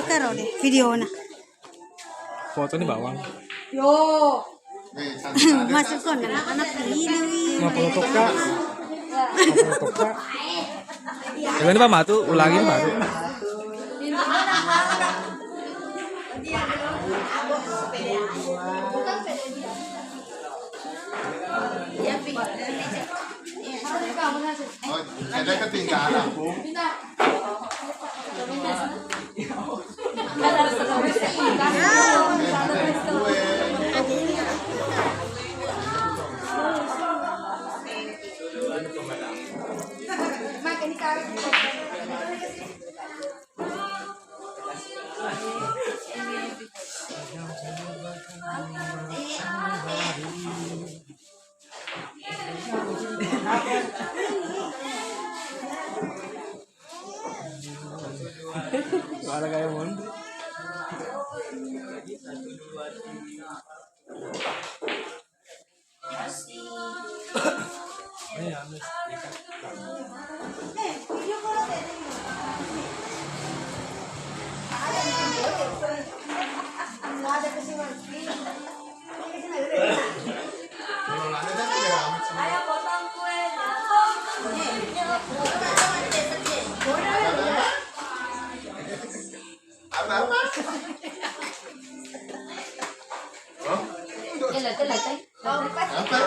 karo deh video na. Foto di bawah. Yo. Masuk kon anak-anak ini. Mau foto kak? Mau foto kak? Ini Pak Matu, ulangin Matu. Oh, ada ketinggalan, Bu. Ada kayak mon. Ayo potong kue. Apa? Oh? Cái lời. Apa? Apa?